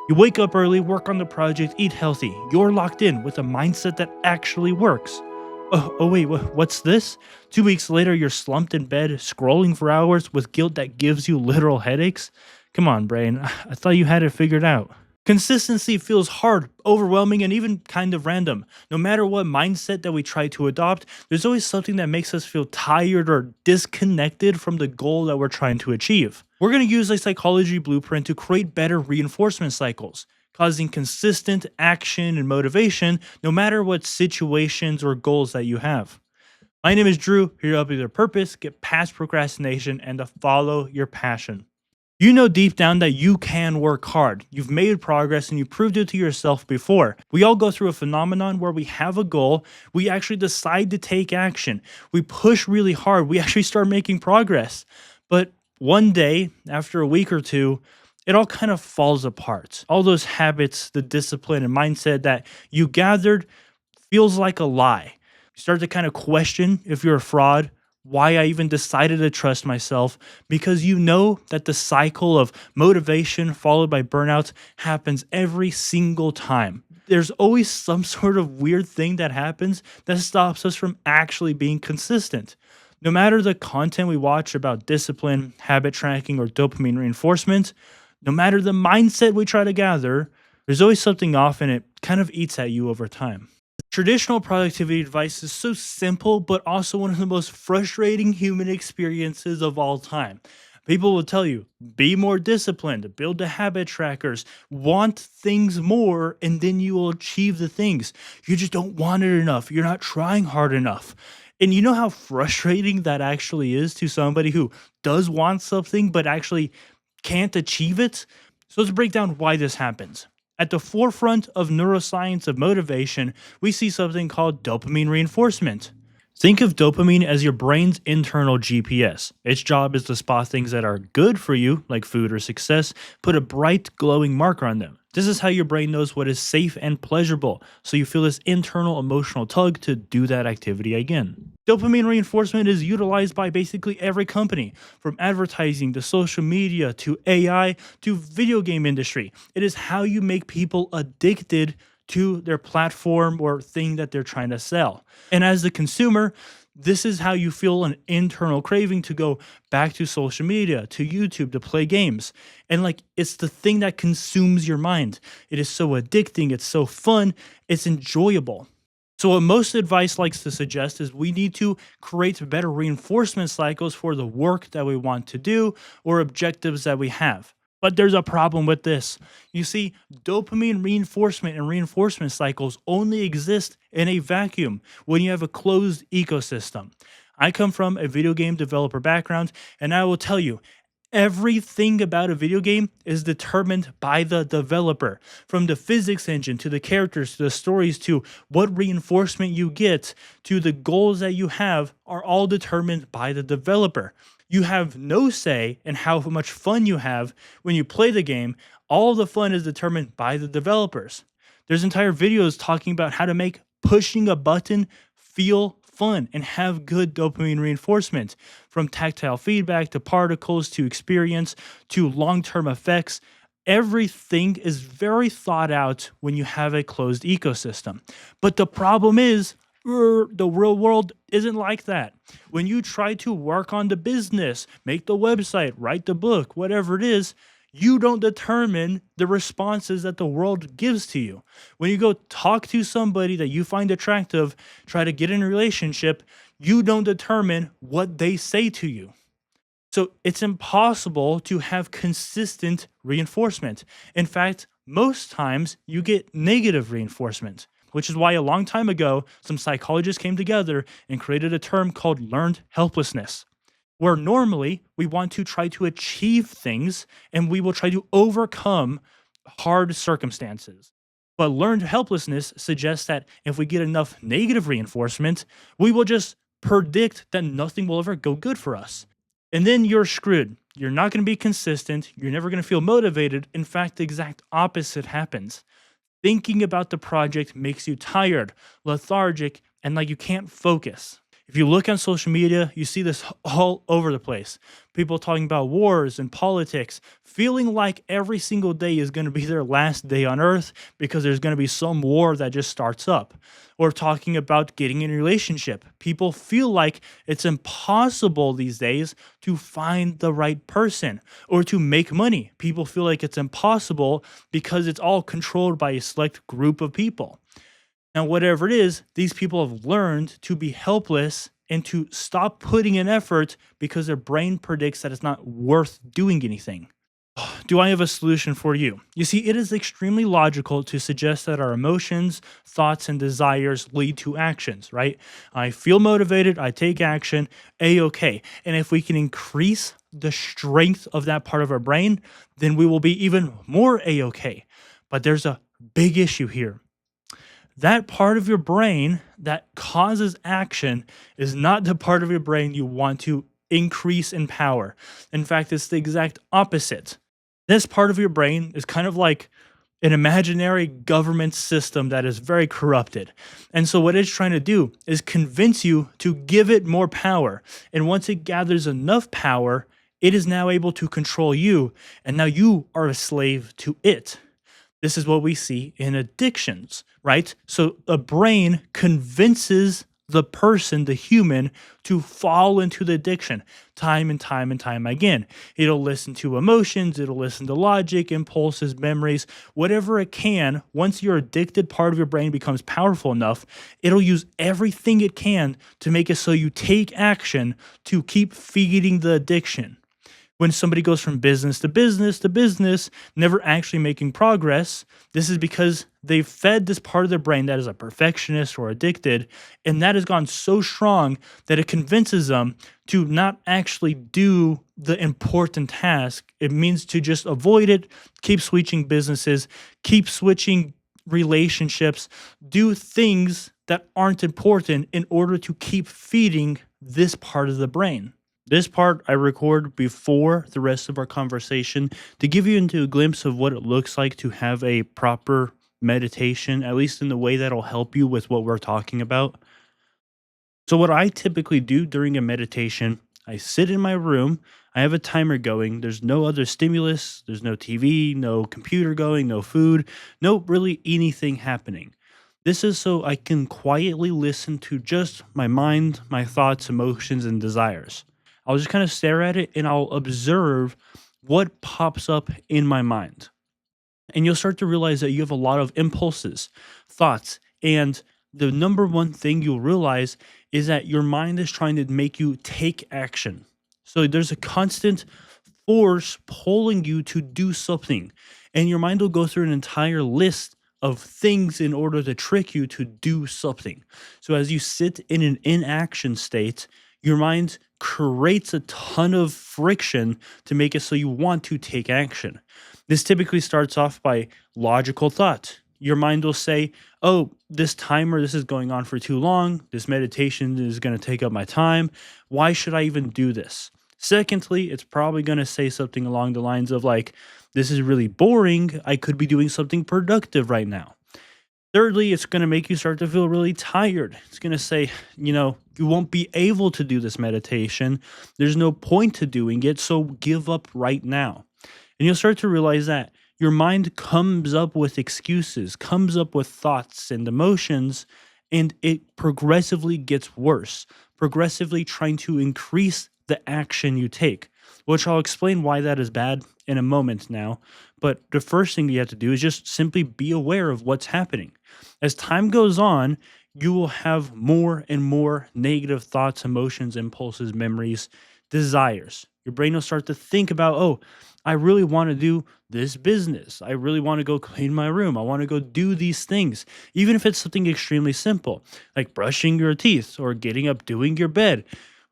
You wake up early, work on the project, eat healthy. You're locked in with a mindset that actually works. Oh wait, what's this? 2 weeks later, you're slumped in bed, scrolling for hours with guilt that gives you literal headaches? Come on, brain. I thought you had it figured out. Consistency feels hard, overwhelming, and even kind of random. No matter what mindset that we try to adopt, there's always something that makes us feel tired or disconnected from the goal that we're trying to achieve. We're going to use a psychology blueprint to create better reinforcement cycles, causing consistent action and motivation no matter what situations or goals that you have. My name is Drew, here to help you with your purpose, get past procrastination, and to follow your passion. You know deep down that you can work hard. You've made progress and you proved it to yourself before. We all go through a phenomenon where we have a goal, we actually decide to take action, we push really hard, we actually start making progress. But one day, after a week or two, it all kind of falls apart. All those habits, the discipline and mindset that you gathered feels like a lie. You start to kind of question if you're a fraud, why I even decided to trust myself, because you know that the cycle of motivation followed by burnout happens every single time. There's always some sort of weird thing that happens that stops us from actually being consistent. No matter the content we watch about discipline, habit tracking, or dopamine reinforcement, no matter the mindset we try to gather, there's always something off and it kind of eats at you over time. Traditional productivity advice is so simple, but also one of the most frustrating human experiences of all time. People will tell you, be more disciplined, build the habit trackers, want things more, and then you will achieve the things. You just don't want it enough. You're not trying hard enough. And you know how frustrating that actually is to somebody who does want something, but actually can't achieve it? So let's break down why this happens. At the forefront of neuroscience of motivation, we see something called dopamine reinforcement. Think of dopamine as your brain's internal GPS. Its job is to spot things that are good for you, like food or success, put a bright, glowing marker on them. This is how your brain knows what is safe and pleasurable, so you feel this internal emotional tug to do that activity again. Dopamine reinforcement is utilized by basically every company, from advertising to social media to AI to video game industry. It is how you make people addicted to their platform or thing that they're trying to sell. And as the consumer, this is how you feel an internal craving to go back to social media, to YouTube, to play games. And like, it's the thing that consumes your mind. It is so addicting, it's so fun, it's enjoyable. So what most advice likes to suggest is we need to create better reinforcement cycles for the work that we want to do or objectives that we have. But there's a problem with this. You see, dopamine reinforcement and reinforcement cycles only exist in a vacuum when you have a closed ecosystem. I come from a video game developer background, and I will tell you, everything about a video game is determined by the developer. From the physics engine to the characters to the stories to what reinforcement you get to the goals that you have are all determined by the developer. You have no say in how much fun you have when you play the game. All the fun is determined by the developers. There's entire videos talking about how to make pushing a button feel fun and have good dopamine reinforcement, from tactile feedback to particles to experience to long-term effects. Everything is very thought out when you have a closed ecosystem. But the problem is, the real world isn't like that. When you try to work on the business, make the website, write the book, whatever it is, you don't determine the responses that the world gives to you. When you go talk to somebody that you find attractive, try to get in a relationship, you don't determine what they say to you. So it's impossible to have consistent reinforcement. In fact, most times you get negative reinforcement, which is why a long time ago, some psychologists came together and created a term called learned helplessness, where normally we want to try to achieve things and we will try to overcome hard circumstances. But learned helplessness suggests that if we get enough negative reinforcement, we will just predict that nothing will ever go good for us. And then you're screwed. You're not going to be consistent. You're never going to feel motivated. In fact, the exact opposite happens. Thinking about the project makes you tired, lethargic, and like you can't focus. If you look on social media, you see this all over the place. People talking about wars and politics, feeling like every single day is going to be their last day on earth because there's going to be some war that just starts up. Or talking about getting in a relationship. People feel like it's impossible these days to find the right person or to make money. People feel like it's impossible because it's all controlled by a select group of people. Now, whatever it is, these people have learned to be helpless and to stop putting in effort because their brain predicts that it's not worth doing anything. Do I have a solution for you? You see, it is extremely logical to suggest that our emotions, thoughts, and desires lead to actions, right? I feel motivated, I take action, A-okay. And if we can increase the strength of that part of our brain, then we will be even more A-okay. But there's a big issue here. That part of your brain that causes action is not the part of your brain you want to increase in power. In fact, it's the exact opposite. This part of your brain is kind of like an imaginary government system that is very corrupted. And so, what it's trying to do is convince you to give it more power. And once it gathers enough power, it is now able to control you. And now you are a slave to it. This is what we see in addictions, right? So a brain convinces the person, the human, to fall into the addiction time and time and time again. It'll listen to emotions, it'll listen to logic, impulses, memories, whatever it can. Once your addicted part of your brain becomes powerful enough, it'll use everything it can to make it so you take action to keep feeding the addiction. When somebody goes from business to business to business, never actually making progress, this is because they've fed this part of their brain that is a perfectionist or addicted, and that has gone so strong that it convinces them to not actually do the important task. It means to just avoid it, keep switching businesses, keep switching relationships, do things that aren't important in order to keep feeding this part of the brain. This part I record before the rest of our conversation to give you into a glimpse of what it looks like to have a proper meditation, at least in the way that'll help you with what we're talking about. So, what I typically do during a meditation, I sit in my room, I have a timer going, there's no other stimulus, there's no TV, no computer going, no food, no really anything happening. This is so I can quietly listen to just my mind, my thoughts, emotions, and desires. I'll just kind of stare at it and I'll observe what pops up in my mind. And you'll start to realize that you have a lot of impulses, thoughts, and the number one thing you'll realize is that your mind is trying to make you take action. So there's a constant force pulling you to do something, and your mind will go through an entire list of things in order to trick you to do something. So as you sit in an inaction state, your mind creates a ton of friction to make it so you want to take action. This typically starts off by logical thought. Your mind will say, oh, this timer, this is going on for too long. This meditation is going to take up my time. Why should I even do this? Secondly, it's probably going to say something along the lines of like, this is really boring. I could be doing something productive right now. Thirdly, it's going to make you start to feel really tired. It's going to say, you won't be able to do this meditation. There's no point to doing it, so give up right now. And you'll start to realize that your mind comes up with excuses, comes up with thoughts and emotions, and it progressively gets worse, progressively trying to increase the action you take, which I'll explain why that is bad in a moment now. But the first thing you have to do is just simply be aware of what's happening. As time goes on, you will have more and more negative thoughts, emotions, impulses, memories, desires. Your brain will start to think about, oh, I really want to do this business. I really want to go clean my room. I want to go do these things, even if it's something extremely simple, like brushing your teeth or getting up, doing your bed.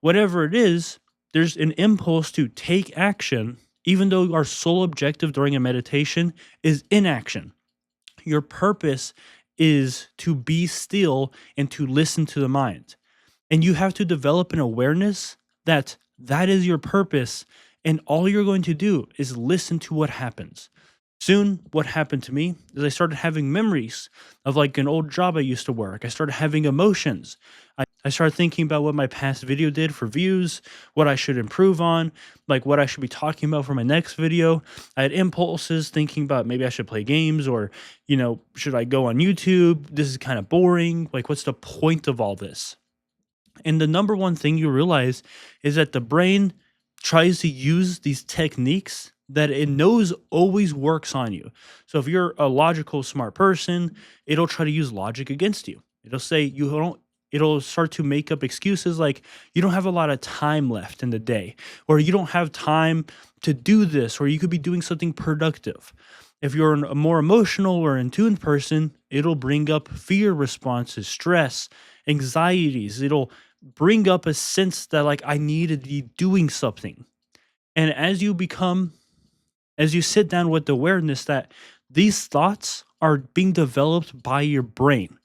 Whatever it is, there's an impulse to take action, even though our sole objective during a meditation is inaction. Your purpose is to be still and to listen to the mind. And you have to develop an awareness that that is your purpose, and all you're going to do is listen to what happens. Soon, what happened to me is I started having memories of like an old job I used to work. I started having emotions. I I started thinking about what my past video did for views, what I should improve on, like what I should be talking about for my next video. I had impulses thinking about maybe I should play games or, should I go on YouTube? This is kind of boring. Like, what's the point of all this? And the number one thing you realize is that the brain tries to use these techniques that it knows always works on you. So if you're a logical, smart person, it'll try to use logic against you. It'll say you don't, it'll start to make up excuses like you don't have a lot of time left in the day, or you don't have time to do this, or you could be doing something productive. If you're a more emotional or in tune person, it'll bring up fear responses, stress, anxieties. It'll bring up a sense that like I need to be doing something. And as you sit down with the awareness that these thoughts are being developed by your brain.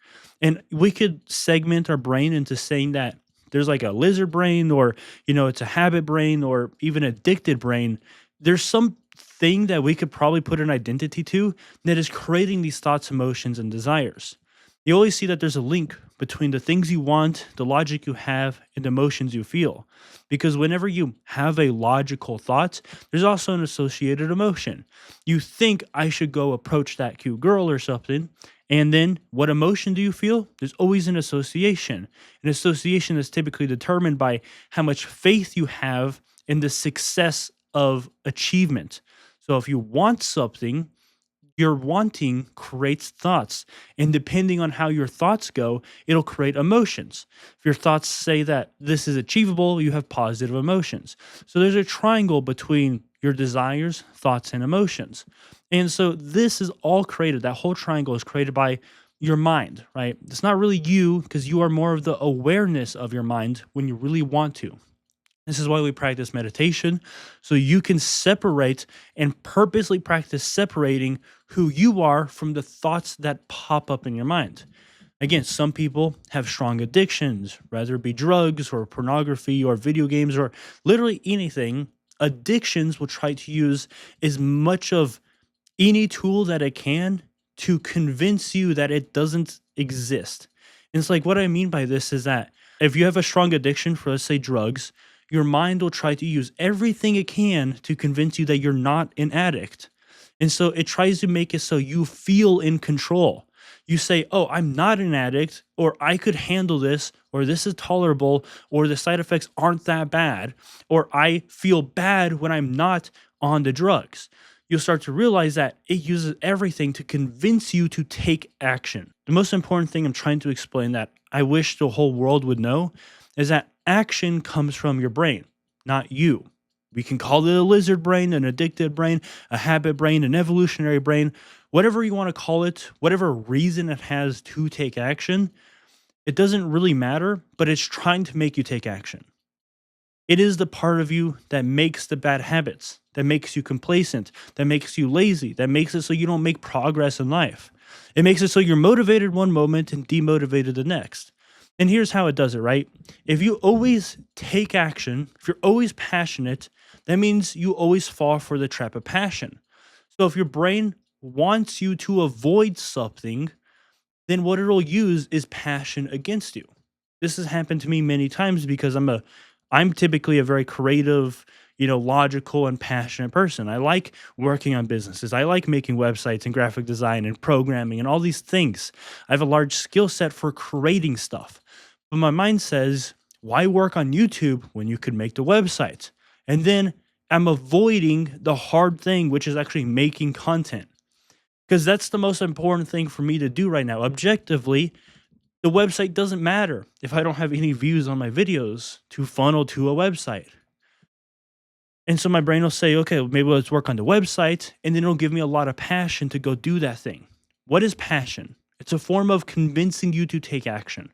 And we could segment our brain into saying that there's like a lizard brain or, it's a habit brain or even addicted brain. There's some thing that we could probably put an identity to that is creating these thoughts, emotions, and desires. You always see that there's a link between the things you want, the logic you have, and the emotions you feel. Because whenever you have a logical thought, there's also an associated emotion. You think I should go approach that cute girl or something. And then what emotion do you feel? There's always an association. An association is typically determined by how much faith you have in the success of achievement. So if you want something, your wanting creates thoughts. And depending on how your thoughts go, it'll create emotions. If your thoughts say that this is achievable, you have positive emotions. So there's a triangle between your desires, thoughts, and emotions. And so this is all created, that whole triangle is created by your mind, right? It's not really you because you are more of the awareness of your mind when you really want to. This is why we practice meditation, so you can separate and purposely practice separating who you are from the thoughts that pop up in your mind. Again, some people have strong addictions, whether it be drugs or pornography or video games or literally anything. Addictions will try to use as much of any tool that it can to convince you that it doesn't exist. And it's like what I mean by this is that if you have a strong addiction for, let's say, drugs, your mind will try to use everything it can to convince you that you're not an addict. And so it tries to make it so you feel in control. You say, oh, I'm not an addict, or I could handle this, or this is tolerable, or the side effects aren't that bad, or I feel bad when I'm not on the drugs. You'll start to realize that it uses everything to convince you to take action. The most important thing I'm trying to explain that I wish the whole world would know is that action comes from your brain, not you. We can call it a lizard brain, an addicted brain, a habit brain, an evolutionary brain, whatever you want to call it, whatever reason it has to take action. It doesn't really matter, but it's trying to make you take action. It is the part of you that makes the bad habits, that makes you complacent, that makes you lazy, that makes it so you don't make progress in life. It makes it so you're motivated one moment and demotivated the next. And here's how it does it, right? If you always take action, if you're always passionate, that means you always fall for the trap of passion. So if your brain wants you to avoid something, then what it'll use is passion against you. This has happened to me many times because I'm typically a very creative, logical and passionate person. I like working on businesses. I like making websites and graphic design and programming and all these things. I have a large skill set for creating stuff. But my mind says, why work on YouTube when you could make the website? And then I'm avoiding the hard thing, which is actually making content. Because that's the most important thing for me to do right now. Objectively, the website doesn't matter if I don't have any views on my videos to funnel to a website. And so my brain will say, okay, maybe let's work on the website. And then it'll give me a lot of passion to go do that thing. What is passion? It's a form of convincing you to take action.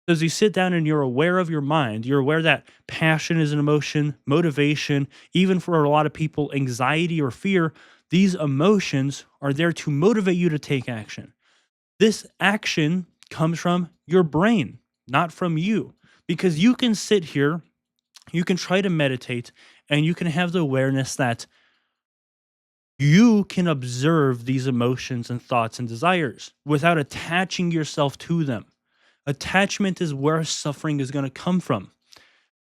So as you sit down and you're aware of your mind, you're aware that passion is an emotion, motivation, even for a lot of people, anxiety or fear, these emotions are there to motivate you to take action. This action comes from your brain, not from you. Because you can sit here, you can try to meditate, and you can have the awareness that you can observe these emotions and thoughts and desires without attaching yourself to them. Attachment is where suffering is going to come from.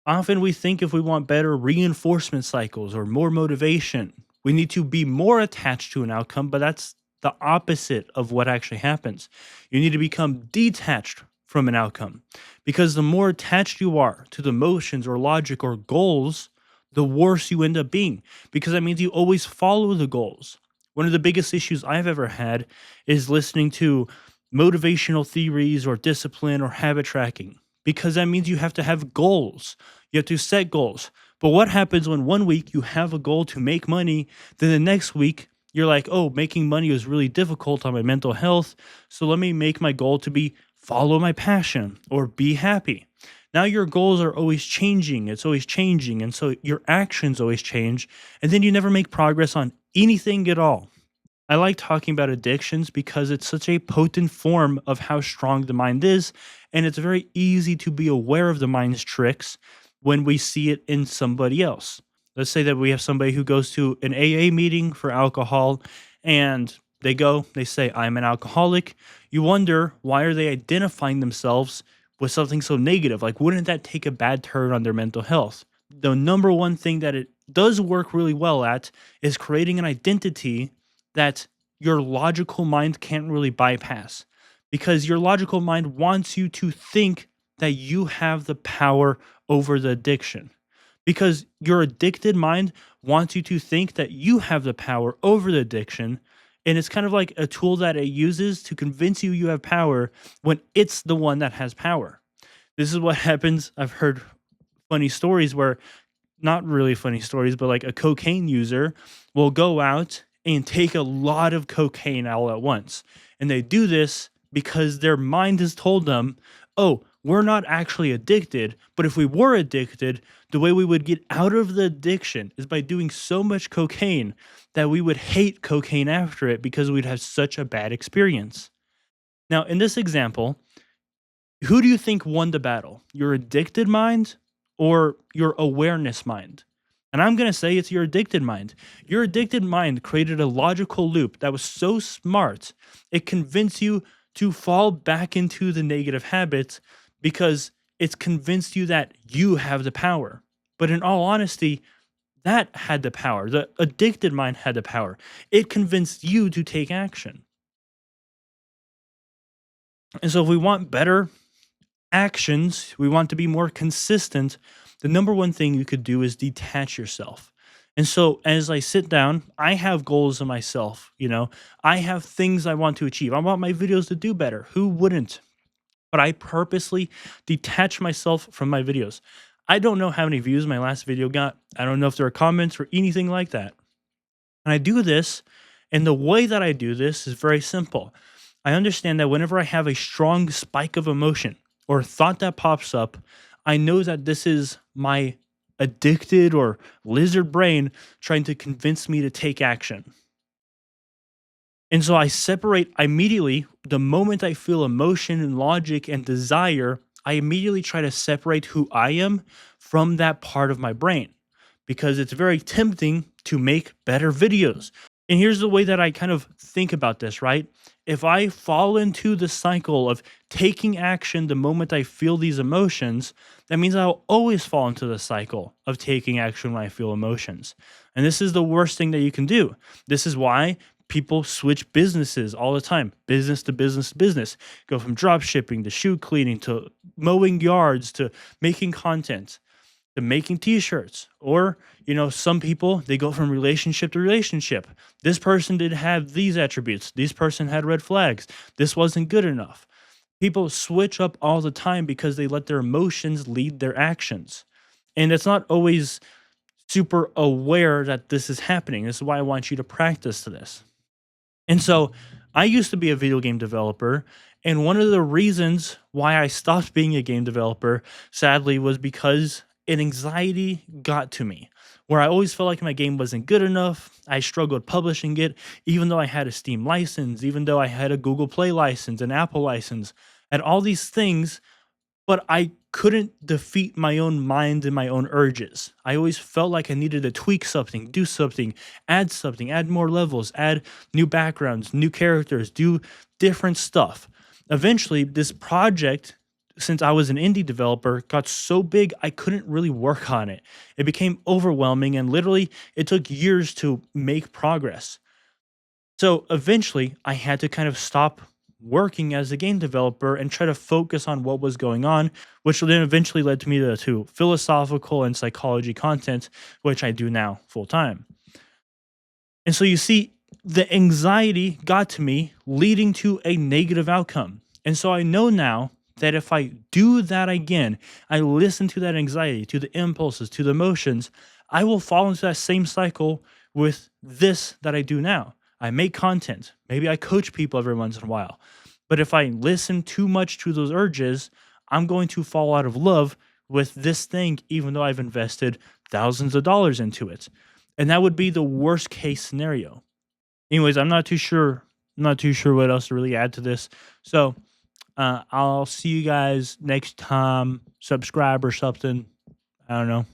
Often we think if we want better reinforcement cycles or more motivation, we need to be more attached to an outcome, but that's the opposite of what actually happens. You need to become detached from an outcome because the more attached you are to the motions or logic or goals, the worse you end up being because that means you always follow the goals. One of the biggest issues I've ever had is listening to motivational theories or discipline or habit tracking because that means you have to have goals. You have to set goals. But what happens when one week you have a goal to make money, then the next week you're like, oh, making money is really difficult on my mental health. So let me make my goal to be follow my passion or be happy. Now your goals are always changing. It's always changing. And so your actions always change. And then you never make progress on anything at all. I like talking about addictions because it's such a potent form of how strong the mind is, and it's very easy to be aware of the mind's tricks when we see it in somebody else. Let's say that we have somebody who goes to an AA meeting for alcohol and they say, I'm an alcoholic. You wonder, why are they identifying themselves with something so negative? Like, wouldn't that take a bad turn on their mental health? The number one thing that it does work really well at is creating an identity that your logical mind can't really bypass because your logical mind wants you to think that you have the power over the addiction. Because your addicted mind wants you to think that you have the power over the addiction. And it's kind of like a tool that it uses to convince you you have power when it's the one that has power. This is what happens. I've heard funny stories where, not really funny stories, but like a cocaine user will go out and take a lot of cocaine all at once. And they do this because their mind has told them, oh, we're not actually addicted, but if we were addicted, the way we would get out of the addiction is by doing so much cocaine that we would hate cocaine after it because we'd have such a bad experience. Now, in this example, who do you think won the battle? Your addicted mind or your awareness mind? And I'm going to say it's your addicted mind. Your addicted mind created a logical loop that was so smart, it convinced you to fall back into the negative habits because it's convinced you that you have the power. But in all honesty, that had the power. The addicted mind had the power. It convinced you to take action. And so if we want better actions, we want to be more consistent, the number one thing you could do is detach yourself. And so as I sit down, I have goals in myself, I have things I want to achieve. I want my videos to do better. Who wouldn't? But I purposely detach myself from my videos. I don't know how many views my last video got. I don't know if there are comments or anything like that. And I do this, and the way that I do this is very simple. I understand that whenever I have a strong spike of emotion or thought that pops up, I know that this is my addicted or lizard brain trying to convince me to take action. And so I separate immediately the moment I feel emotion and logic and desire, I immediately try to separate who I am from that part of my brain because it's very tempting to make better videos. And here's the way that I kind of think about this, right? If I fall into the cycle of taking action the moment I feel these emotions, that means I'll always fall into the cycle of taking action when I feel emotions. And this is the worst thing that you can do. This is why people switch businesses all the time, business to business to business, go from drop shipping to shoe cleaning to mowing yards to making content to making t-shirts. Or, some people, they go from relationship to relationship. This person did have these attributes. This person had red flags. This wasn't good enough. People switch up all the time because they let their emotions lead their actions. And it's not always super aware that this is happening. This is why I want you to practice this. And so I used to be a video game developer. And one of the reasons why I stopped being a game developer, sadly, was because an anxiety got to me where I always felt like my game wasn't good enough. I struggled publishing it, even though I had a Steam license, even though I had a Google Play license, an Apple license, and all these things, but I couldn't defeat my own mind and my own urges. I always felt like I needed to tweak something, do something, add more levels, add new backgrounds, new characters, do different stuff. Eventually, this project since I was an indie developer, got so big I couldn't really work on it. It became overwhelming and literally it took years to make progress. So eventually, I had to kind of stop working as a game developer and try to focus on what was going on, which then eventually led to me to philosophical and psychology content, which I do now full time. And so you see, the anxiety got to me, leading to a negative outcome. And so I know now that if I do that again, I listen to that anxiety, to the impulses, to the emotions, I will fall into that same cycle with this that I do now. I make content. Maybe I coach people every once in a while. But if I listen too much to those urges, I'm going to fall out of love with this thing, even though I've invested thousands of dollars into it. And that would be the worst case scenario. Anyways, I'm not too sure. I'm not too sure what else to really add to this. So I'll see you guys next time. Subscribe or something. I don't know.